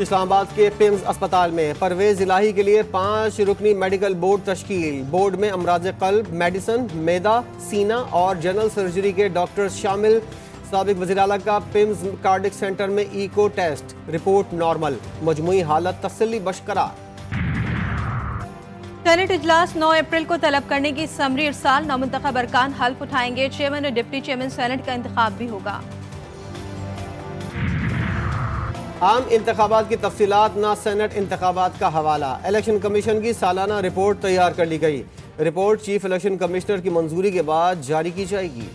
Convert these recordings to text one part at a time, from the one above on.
اسلام آباد کے پیمز اسپتال میں پرویز الہی کے لیے 5 رکنی میڈیکل بورڈ تشکیل. بورڈ میں امراض قلب، میڈیسن، معدہ، سینہ اور جنرل سرجری کے ڈاکٹرز شامل. سابق وزیر اعلیٰ کا پیمز کارڈک سینٹر میں ایکو ٹیسٹ، رپورٹ نارمل. مجموعی حالت تسلی بخش قرار. سینٹ اجلاس 9 اپریل کو طلب کرنے کی سمری ارسال. نامنتخب ارکان حلف اٹھائیں گے. چیئرمین اور ڈپٹی چیئرمین سینٹ کا انتخاب بھی ہوگا. عام انتخابات کی تفصیلات نہ سینٹ انتخابات کا حوالہ. الیکشن کمیشن کی سالانہ رپورٹ تیار کر لی گئی. رپورٹ چیف الیکشن کمشنر کی منظوری کے بعد جاری کی جائے گی.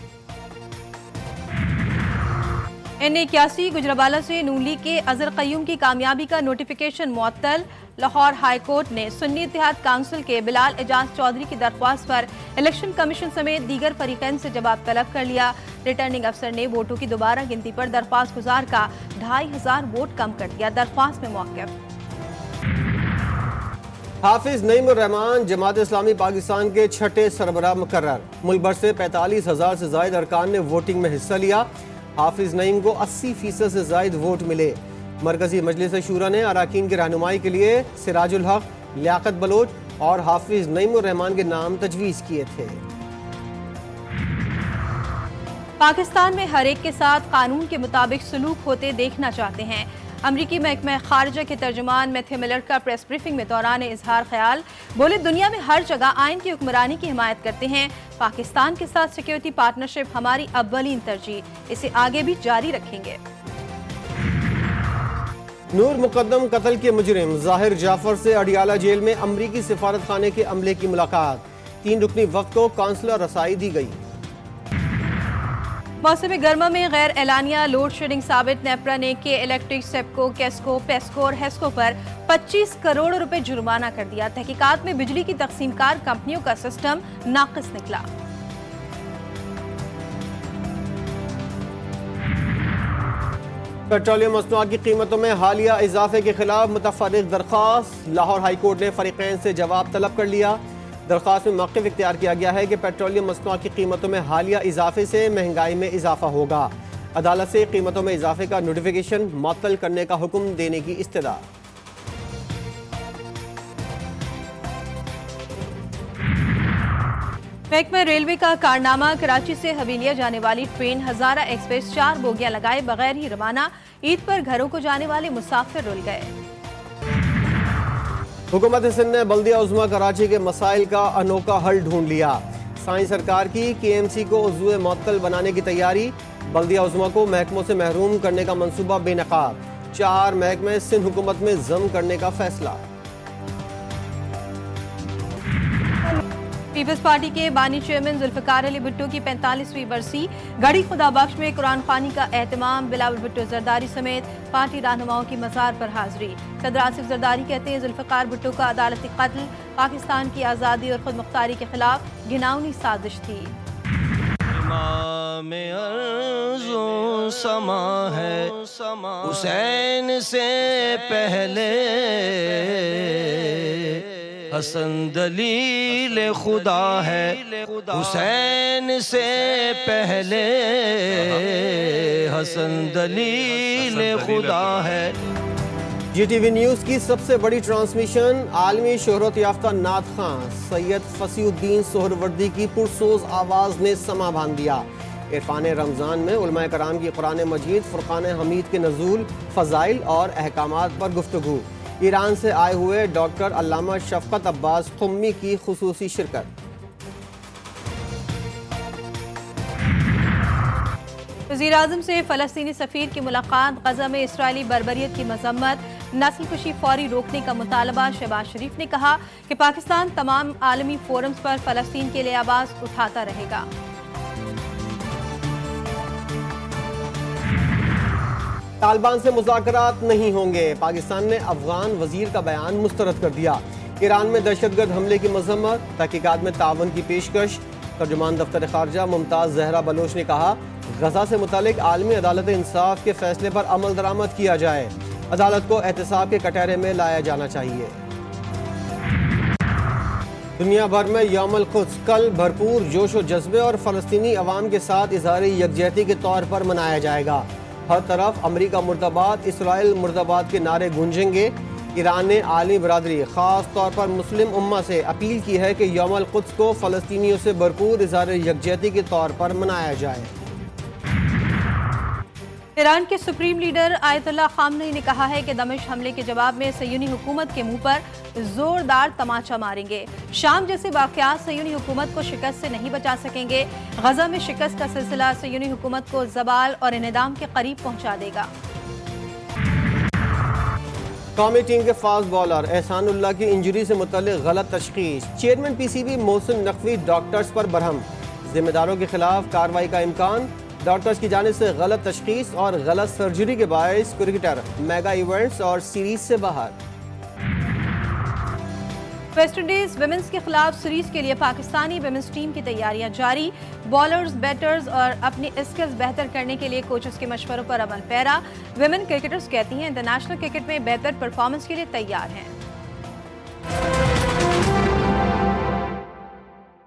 N81 گجرابالہ سے نون لیگ کے اظہر قیوم کی کامیابی کا نوٹیفیکیشن معطل. لاہور ہائی کورٹ نے سنی اتحاد کونسل کے بلال اعجاز چودھری کی درخواست پر الیکشن کمیشن سمیت دیگر فریقین سے جواب طلب کر لیا. ریٹرننگ افسر نے ووٹوں کی دوبارہ گنتی پر درخواست گزار کا 2500 ووٹ کم کر دیا. درخواست میں موقف. حافظ نعیم الرحمان جماعت اسلامی پاکستان کے 6ٹھے سربراہ مقرر. ملک بھر سے 45,000 سے زائد ارکان نے ووٹنگ میں حصہ لیا. حافظ نعیم کو 80% سے زائد ووٹ ملے. مرکزی مجلس شورا نے اراکین کی رہنمائی کے لیے سراج الحق، لیاقت بلوچ اور حافظ نعیم الرحمان کے نام تجویز کیے تھے. پاکستان میں ہر ایک کے ساتھ قانون کے مطابق سلوک ہوتے دیکھنا چاہتے ہیں. امریکی محکمہ خارجہ کے ترجمان میتھیو ملر کا پریس بریفنگ میں دوران اظہار خیال. بولے دنیا میں ہر جگہ آئین کی حکمرانی کی حمایت کرتے ہیں. پاکستان کے ساتھ سیکیورٹی پارٹنرشپ ہماری اولین ترجیح. اسے آگے بھی جاری رکھیں گے. نور مقدم قتل کے مجرم ظاہر جعفر سے اڈیالہ جیل میں امریکی سفارت خانے کے عملے کی ملاقات. 3 رکنی وفد کو کونسلر رسائی دی گئی. موسم گرما میں غیر اعلانیہ لوڈ شیڈنگ ثابت. نیپرا نے کے الیکٹرک، سیپکو، کیسکو، پیسکو اور ہیسکو پر 25 کروڑ روپے جرمانہ کر دیا. تحقیقات میں بجلی کی تقسیم کار کمپنیوں کا سسٹم ناقص نکلا. پیٹرولیم مصنوعات کی قیمتوں میں حالیہ اضافے کے خلاف متفرق درخواست. لاہور ہائی کورٹ نے فریقین سے جواب طلب کر لیا. درخواست میں موقف اختیار کیا گیا ہے کہ پیٹرولیم مصنوعات کی قیمتوں میں حالیہ اضافے سے مہنگائی میں اضافہ ہوگا. عدالت سے قیمتوں میں اضافے کا نوٹیفیکیشن معطل کرنے کا حکم دینے کی استدعا. محکمہ ریلوے کا کارنامہ. کراچی سے حویلیہ جانے والی ٹرین ہزارہ ایکسپریس 4 بوگیاں لگائے بغیر ہی روانہ. عید پر گھروں کو جانے والے مسافر رول گئے. حکومت سندھ نے بلدیہ عظمیٰ کراچی کے مسائل کا انوکھا حل ڈھونڈ لیا. سائیں سرکار کی KMC کو عضو معطل بنانے کی تیاری. بلدیہ عظمیٰ کو محکموں سے محروم کرنے کا منصوبہ بے نقاب. 4 محکمے سندھ حکومت میں ضم کرنے کا فیصلہ. پیپلز پارٹی کے بانی چیئرمین ذوالفقار علی بھٹو کی 45ویں برسی. گڑھی خدا بخش میں قرآن خوانی کا اہتمام. بلاول بھٹو زرداری سمیت پارٹی رہنماؤں کی مزار پر حاضری. صدر آصف زرداری کہتے ہیں ذوالفقار بھٹو کا عدالتی قتل پاکستان کی آزادی اور خود مختاری کے خلاف گھناؤنی سازش تھی. امام ارض و سما ہے حسین سے پہلے، حسن دلیل خدا ہے حسین سے پہلے، حسن دلیل خدا ہے. GTV نیوز کی سب سے بڑی ٹرانسمیشن. عالمی شہرت یافتہ نعت خواں سید فصیح الدین سہروردی کی پرسوز آواز نے سما باندھ دیا. عرفان رمضان میں علماء کرام کی قرآن مجید فرقان حمید کے نزول، فضائل اور احکامات پر گفتگو. ایران سے آئے ہوئے ڈاکٹر علامہ شفقت عباس قمی کی خصوصی شرکت. وزیر اعظم سے فلسطینی سفیر کی ملاقات. غزہ میں اسرائیلی بربریت کی مذمت، نسل کشی فوری روکنے کا مطالبہ. شہباز شریف نے کہا کہ پاکستان تمام عالمی فورمز پر فلسطین کے لیے آواز اٹھاتا رہے گا. طالبان سے مذاکرات نہیں ہوں گے. پاکستان نے افغان وزیر کا بیان مسترد کر دیا. ایران میں دہشت گرد حملے کی مذمت، تحقیقات میں تعاون کی پیشکش. ترجمان دفتر خارجہ ممتاز زہرا بلوچ نے کہا غزہ سے متعلق عالمی عدالت انصاف کے فیصلے پر عمل درآمد کیا جائے. عدالت کو احتساب کے کٹہرے میں لایا جانا چاہیے. دنیا بھر میں یوم القدس کل بھرپور جوش و جذبے اور فلسطینی عوام کے ساتھ اظہار یکجہتی کے طور پر منایا جائے گا. ہر طرف امریکہ مردباد اسرائیل مردباد کے نعرے گونجیں گے۔ ایران نے عالمی برادری خاص طور پر مسلم امہ سے اپیل کی ہے کہ یوم القدس کو فلسطینیوں سے بھرپور اظہار یکجہتی کے طور پر منایا جائے۔ ایران کے سپریم لیڈر آیت اللہ خامنئی نے کہا ہے کہ دمشق حملے کے جواب میں صہیونی حکومت کے منہ پر زوردار تماچا ماریں گے۔ شام جیسے واقعات صہیونی حکومت کو شکست سے نہیں بچا سکیں گے۔ غزہ میں شکست کا سلسلہ صہیونی حکومت کو زوال اور انہدام کے قریب پہنچا دے گا۔ قومی ٹیم کے فاسٹ بالر احسان اللہ کی انجری سے متعلق غلط تشخیص، chairman P C B Mohsin Naqvi doctors پر برہم، ذمہ داروں کے خلاف کارروائی کا امکان، ڈاکٹرز کی جانب سے غلط تشخیص اور غلط سرجری کے باعث کرکٹر میگا ایونٹس اور سیریز سے باہر۔ ویسٹ انڈیز ویمنز کے خلاف سیریز کے لیے پاکستانی ویمنز ٹیم کی تیاریاں جاری، بالرز بیٹرز اور اپنی اسکلز بہتر کرنے کے لیے کوچز کے مشوروں پر عمل پیرا۔ ویمن کرکٹرز کہتی ہیں انٹرنیشنل کرکٹ میں بہتر پرفارمنس کے لیے تیار ہیں۔